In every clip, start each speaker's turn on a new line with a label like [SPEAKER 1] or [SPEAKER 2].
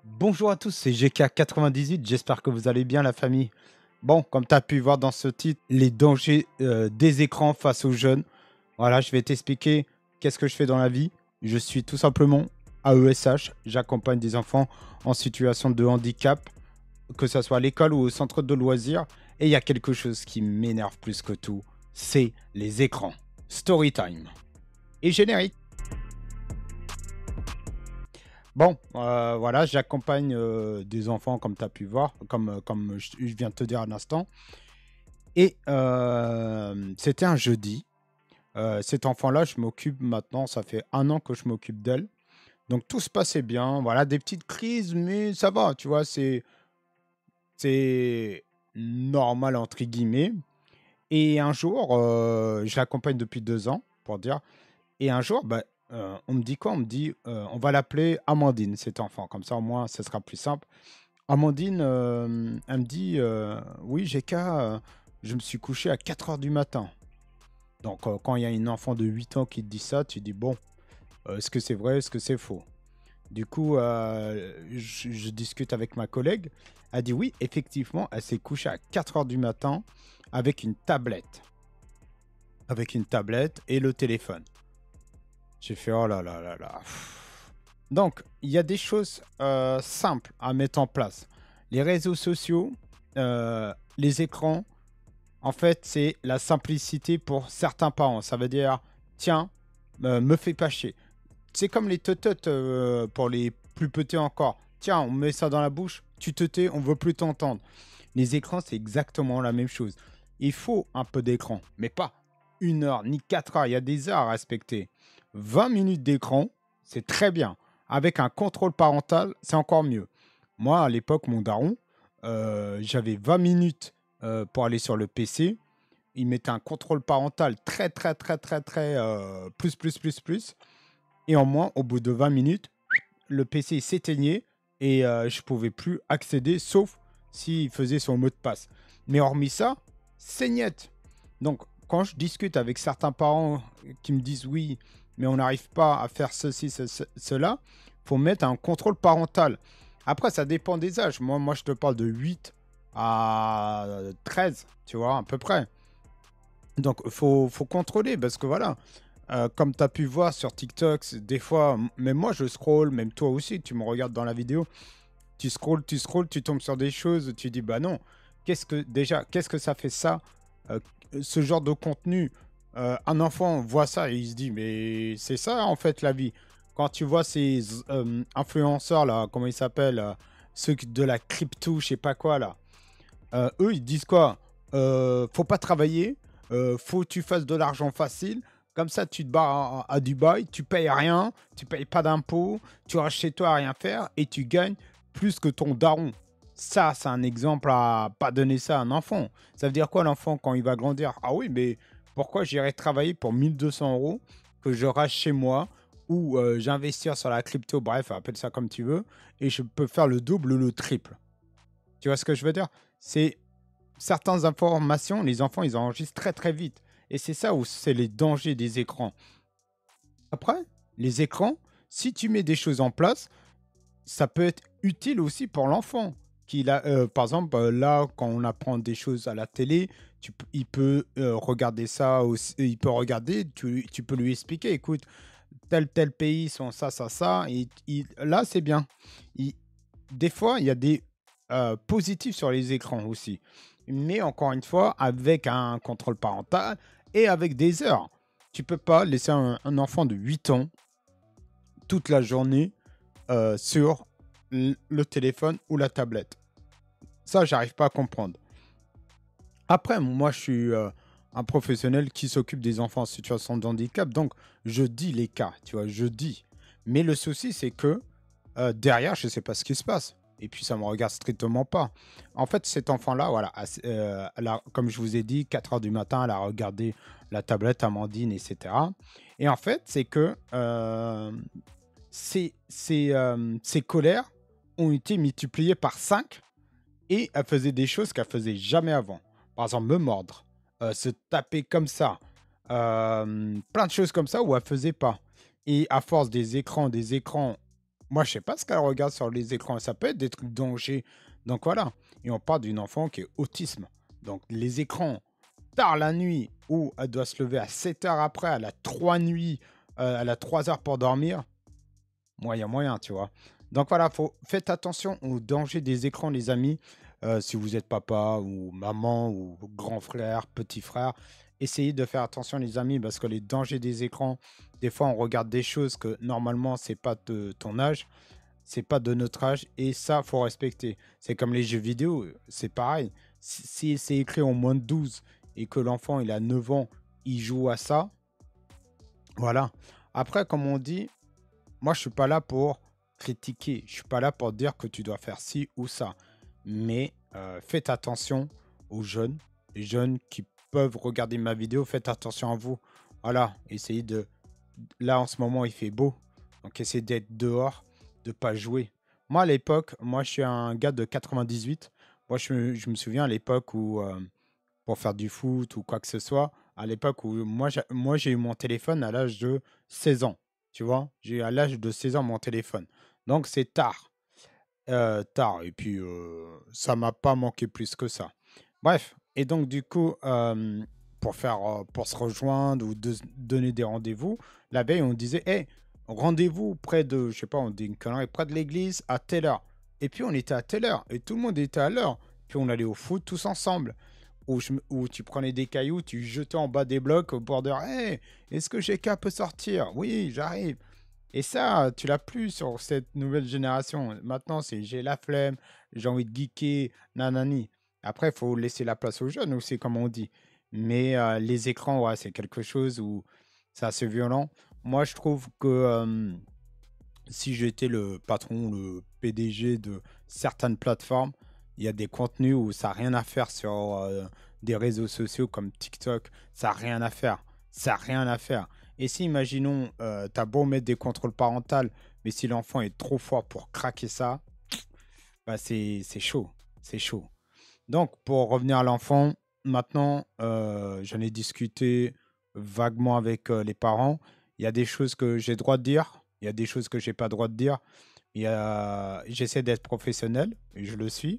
[SPEAKER 1] Bonjour à tous, c'est GK98, j'espère que vous allez bien la famille. Bon, comme tu as pu voir dans ce titre, les dangers des écrans face aux jeunes. Voilà, je vais t'expliquer qu'est-ce que je fais dans la vie. Je suis tout simplement AESH, j'accompagne des enfants en situation de handicap, que ce soit à l'école ou au centre de loisirs. Et il y a quelque chose qui m'énerve plus que tout, c'est les écrans. Story time. Et générique. Bon, voilà, j'accompagne des enfants comme tu as pu voir, comme je viens de te dire à l'instant. Et c'était un jeudi. Cet enfant-là, je m'occupe maintenant, ça fait 1 an que je m'occupe d'elle. Donc tout se passait bien. Voilà, des petites crises, mais ça va, tu vois, c'est normal entre guillemets. Et un jour, je l'accompagne depuis 2 ans, pour dire. Et un jour, bah, on me dit quoi? On me dit, on va l'appeler Amandine, cet enfant. Comme ça, au moins, ce sera plus simple. Amandine, elle me dit, oui, GK, je me suis couché à 4 heures du matin. Donc, quand il y a une enfant de 8 ans qui te dit ça, tu dis, bon, est-ce que c'est vrai, est-ce que c'est faux? Du coup, je discute avec ma collègue. Elle dit, oui, effectivement, elle s'est couchée à 4 heures du matin avec une tablette. Avec une tablette et le téléphone. J'ai fait, oh là là là là. Donc, il y a des choses simples à mettre en place. Les réseaux sociaux, les écrans, en fait, c'est la simplicité pour certains parents. Ça veut dire, tiens, me fais pas chier. C'est comme les tototes pour les plus petits encore. Tiens, on met ça dans la bouche, tu te tais, on veut plus t'entendre. Les écrans, c'est exactement la même chose. Il faut un peu d'écran, mais pas 1 heure ni 4 heures. Il y a des heures à respecter. 20 minutes d'écran, c'est très bien. Avec un contrôle parental, c'est encore mieux. Moi, à l'époque, mon daron, j'avais 20 minutes pour aller sur le PC. Il mettait un contrôle parental très, très, très, très, très plus, plus, plus, plus. Et en moins, au bout de 20 minutes, le PC s'éteignait et je pouvais plus accéder, sauf s'il faisait son mot de passe. Mais hormis ça, c'est net. Donc, quand je discute avec certains parents qui me disent oui, mais on n'arrive pas à faire ceci, cela, il faut mettre un contrôle parental. Après, ça dépend des âges. Moi, je te parle de 8 à 13, tu vois, à peu près. Donc, faut contrôler parce que voilà, comme tu as pu voir sur TikTok, des fois, même moi, je scroll, même toi aussi, tu me regardes dans la vidéo, tu scrolls, tu tombes sur des choses, tu dis, bah non, qu'est-ce que ça fait ça, euh, ce genre de contenu, un enfant voit ça et il se dit, mais c'est ça en fait la vie. Quand tu vois ces influenceurs là, comment ils s'appellent, de la crypto, je sais pas quoi là, eux ils disent quoi? Faut pas travailler, faut que tu fasses de l'argent facile. Comme ça, tu te barres à Dubaï, tu payes rien, tu payes pas d'impôts, tu restes chez toi à rien faire et tu gagnes plus que ton daron. Ça, c'est un exemple à pas donner ça à un enfant. Ça veut dire quoi l'enfant quand il va grandir? Ah oui, mais pourquoi j'irais travailler pour 1 200 € que je reste chez moi ou j'investir sur la crypto, bref, appelle ça comme tu veux, et je peux faire le double ou le triple. Tu vois ce que je veux dire? C'est certaines informations, les enfants, ils enregistrent très très vite. Et c'est ça où c'est les dangers des écrans. Après, les écrans, si tu mets des choses en place, ça peut être utile aussi pour l'enfant. Par exemple, là, quand on apprend des choses à la télé, il peut regarder ça aussi, il peut regarder, tu peux lui expliquer, écoute, tel pays sont ça, ça, ça, et là, c'est bien. Il- des fois, il y a des positifs sur les écrans aussi. Mais encore une fois, avec un contrôle parental et avec des heures. Tu peux pas laisser un enfant de 8 ans toute la journée sur le téléphone ou la tablette. Ça, j'arrive pas à comprendre. Après, moi, je suis un professionnel qui s'occupe des enfants en situation de handicap, donc je dis les cas, tu vois, je dis. Mais le souci, c'est que derrière, je sais pas ce qui se passe. Et puis, ça me regarde strictement pas. En fait, cet enfant-là, voilà, comme je vous ai dit, 4 heures du matin, elle a regardé la tablette Amandine, etc. Et en fait, c'est que ses colères ont été multipliées par 5 et elle faisait des choses qu'elle faisait jamais avant. Par exemple, me mordre, se taper comme ça, plein de choses comme ça où elle faisait pas. Et à force des écrans, Moi, je sais pas ce qu'elle regarde sur les écrans. Ça peut être des trucs dangers. Donc voilà. Et on parle d'une enfant qui est autisme. Donc les écrans, tard la nuit, où elle doit se lever à 7 heures après, elle a 3 nuits, elle a 3 heures pour dormir. Moi, il y a moyen, tu vois. Donc voilà, faites attention aux dangers des écrans, les amis. Si vous êtes papa ou maman ou grand frère, petit frère, essayez de faire attention, les amis, parce que les dangers des écrans, des fois, on regarde des choses que normalement, c'est pas de ton âge, c'est pas de notre âge, et ça, faut respecter. C'est comme les jeux vidéo, c'est pareil. Si c'est écrit en moins de 12 et que l'enfant, il a 9 ans, il joue à ça, voilà. Après, comme on dit, moi, je suis pas là pour critiquer. Je suis pas là pour dire que tu dois faire ci ou ça. Mais faites attention aux jeunes. Les jeunes qui peuvent regarder ma vidéo, faites attention à vous. Voilà, essayez de... Là, en ce moment, il fait beau. Donc, essayez d'être dehors, de pas jouer. Moi, à l'époque, moi, je suis un gars de 98. Moi, je me souviens à l'époque où, pour faire du foot ou quoi que ce soit, à l'époque où moi, j'ai eu mon téléphone à l'âge de 16 ans. Tu vois, j'ai eu à l'âge de 16 ans mon téléphone. Donc, c'est tard. Tard. Et puis, ça m'a pas manqué plus que ça. Bref. Et donc, du coup, pour se rejoindre ou donner des rendez-vous, la veille, on disait, hey, rendez-vous près de, je sais pas, on dit une connerie, près de l'église à telle heure. Et puis, on était à telle heure. Et tout le monde était à l'heure. Puis, on allait au foot tous ensemble. Où tu prenais des cailloux, tu jetais en bas des blocs au bord de, hey, est-ce que GK peut sortir? Oui, j'arrive. Et ça, tu l'as plus sur cette nouvelle génération. Maintenant, c'est j'ai la flemme, j'ai envie de geeker, nanani. Après, il faut laisser la place aux jeunes aussi, comme on dit. Mais les écrans, ouais, c'est quelque chose où c'est assez violent. Moi, je trouve que si j'étais le patron, le PDG de certaines plateformes, il y a des contenus où ça n'a rien à faire sur des réseaux sociaux comme TikTok. Ça n'a rien à faire. Ça n'a rien à faire. Et si, imaginons, tu as beau mettre des contrôles parentaux, mais si l'enfant est trop fort pour craquer ça, bah c'est chaud. C'est chaud. Donc, pour revenir à l'enfant, maintenant, j'en ai discuté vaguement avec les parents. Il y a des choses que j'ai le droit de dire, il y a des choses que j'ai pas le droit de dire. J'essaie d'être professionnel, et je le suis.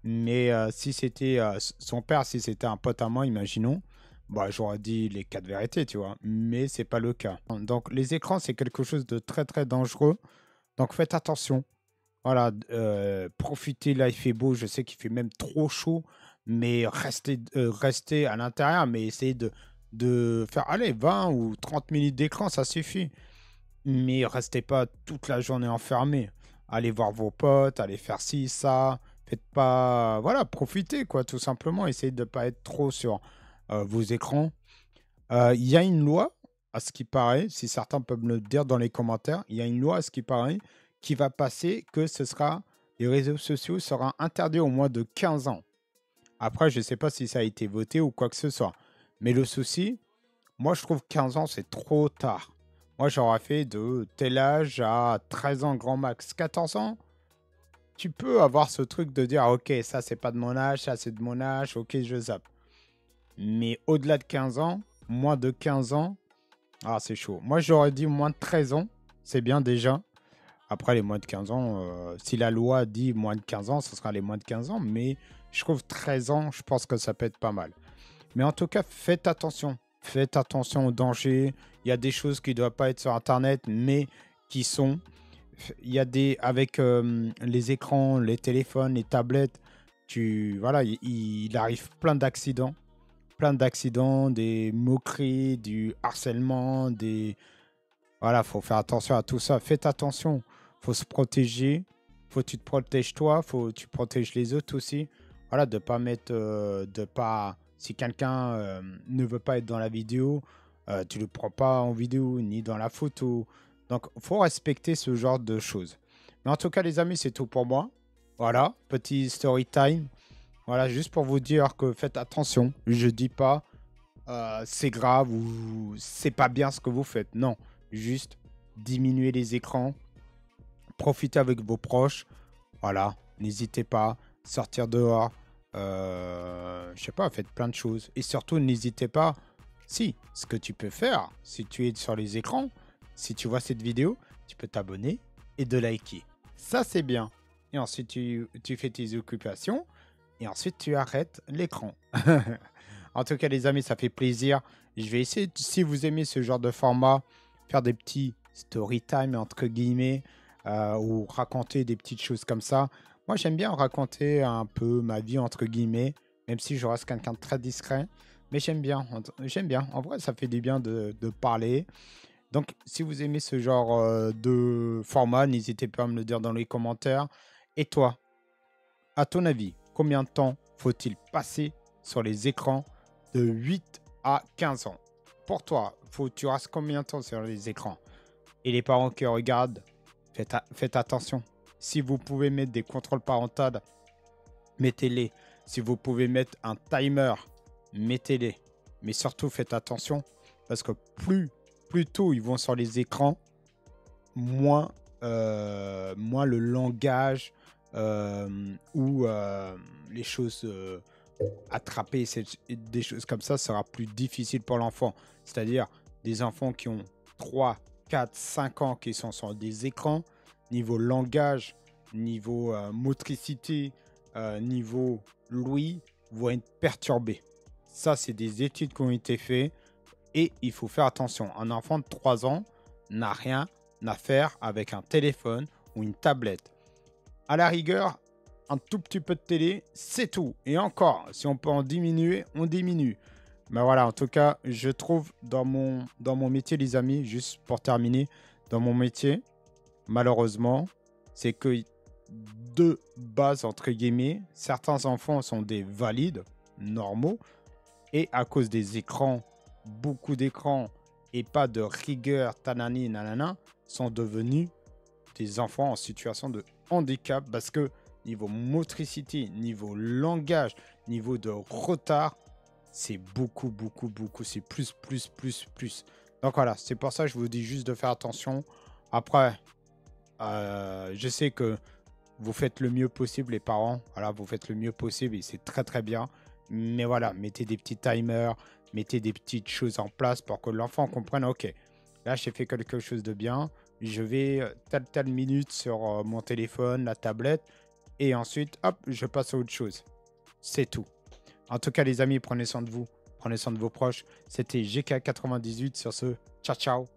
[SPEAKER 1] Mais si c'était son père, si c'était un pote à moi, imaginons, bah, j'aurais dit les quatre vérités, tu vois. Mais c'est pas le cas. Donc, les écrans, c'est quelque chose de très, très dangereux. Donc, faites attention. Voilà, profitez, là il fait beau, je sais qu'il fait même trop chaud, mais restez à l'intérieur, mais essayez de faire, allez, 20 ou 30 minutes d'écran, ça suffit. Mais restez pas toute la journée enfermé. Allez voir vos potes, allez faire ci, ça. Faites pas, voilà, profitez quoi, tout simplement. Essayez de ne pas être trop sur vos écrans. Il y a une loi, à ce qui paraît, si certains peuvent me le dire dans les commentaires, il y a une loi, à ce qui paraît, qui va passer que les réseaux sociaux seront interdits au moins de 15 ans. Après, je ne sais pas si ça a été voté ou quoi que ce soit. Mais le souci, moi, je trouve 15 ans, c'est trop tard. Moi, j'aurais fait de tel âge à 13 ans grand max. 14 ans, tu peux avoir ce truc de dire, ok, ça, c'est pas de mon âge, ça, c'est de mon âge, ok, je zappe. Mais au-delà de 15 ans, moins de 15 ans, ah, c'est chaud. Moi, j'aurais dit moins de 13 ans. C'est bien déjà. Après, les moins de 15 ans, si la loi dit moins de 15 ans, ce sera les moins de 15 ans. Mais je trouve 13 ans, je pense que ça peut être pas mal. Mais en tout cas, faites attention. Faites attention aux dangers. Il y a des choses qui ne doivent pas être sur Internet, mais qui sont. Il y a des. Avec les écrans, les téléphones, les tablettes, voilà, il arrive plein d'accidents, des moqueries, du harcèlement, Voilà, faut faire attention à tout ça. Faites attention, faut se protéger, faut que tu te protèges toi, faut que tu protèges les autres aussi. Voilà, de pas mettre, de pas... Si quelqu'un ne veut pas être dans la vidéo, tu le prends pas en vidéo, ni dans la photo. Donc, faut respecter ce genre de choses. Mais en tout cas, les amis, c'est tout pour moi. Voilà, petit story time. Voilà, juste pour vous dire que faites attention. Je dis pas c'est grave ou c'est pas bien ce que vous faites. Non, juste diminuez les écrans, profitez avec vos proches. Voilà, n'hésitez pas, sortir dehors. Je sais pas, faites plein de choses. Et surtout, n'hésitez pas, si, ce que tu peux faire, si tu es sur les écrans, si tu vois cette vidéo, tu peux t'abonner, et de liker. Ça, c'est bien. Et ensuite, tu fais tes occupations et ensuite, tu arrêtes l'écran. En tout cas, les amis, ça fait plaisir. Je vais essayer, si vous aimez ce genre de format, faire des petits story time, entre guillemets, ou raconter des petites choses comme ça. Moi, j'aime bien raconter un peu ma vie, entre guillemets, même si je reste quelqu'un de très discret. Mais j'aime bien. J'aime bien. En vrai, ça fait du bien de parler. Donc, si vous aimez ce genre de format, n'hésitez pas à me le dire dans les commentaires. Et toi, à ton avis, combien de temps faut-il passer sur les écrans de 8 à 15 ans? Pour toi, tu restes combien de temps sur les écrans? Et les parents qui regardent, faites attention. Si vous pouvez mettre des contrôles parentaux, mettez-les. Si vous pouvez mettre un timer, mettez-les. Mais surtout, faites attention parce que plus tôt ils vont sur les écrans, moins le langage ou les choses attraper des choses comme ça sera plus difficile pour l'enfant. C'est-à-dire des enfants qui ont 3, 4, 5 ans qui sont sur des écrans, niveau langage, niveau motricité, niveau l'ouïe, vont être perturbés. Ça, c'est des études qui ont été faites et il faut faire attention. Un enfant de 3 ans n'a rien à faire avec un téléphone ou une tablette. À la rigueur, un tout petit peu de télé, c'est tout. Et encore, si on peut en diminuer, on diminue. Mais voilà, en tout cas, je trouve dans mon métier, les amis, juste pour terminer, dans mon métier, malheureusement, c'est que de base, entre guillemets, certains enfants sont des valides, normaux, et à cause des écrans, beaucoup d'écrans, et pas de rigueur, tanani, nanana, sont devenus des enfants en situation de handicap parce que niveau motricité, niveau langage, niveau de retard, c'est beaucoup. C'est plus. Donc voilà, c'est pour ça que je vous dis juste de faire attention. Après, je sais que vous faites le mieux possible, les parents. Voilà, vous faites le mieux possible et c'est très bien. Mais voilà, mettez des petits timers, mettez des petites choses en place pour que l'enfant comprenne, ok, là j'ai fait quelque chose de bien, je vais telle minute sur mon téléphone, la tablette, et ensuite, hop, je passe à autre chose. C'est tout. En tout cas, les amis, prenez soin de vous, prenez soin de vos proches. C'était GK98 sur ce. Ciao.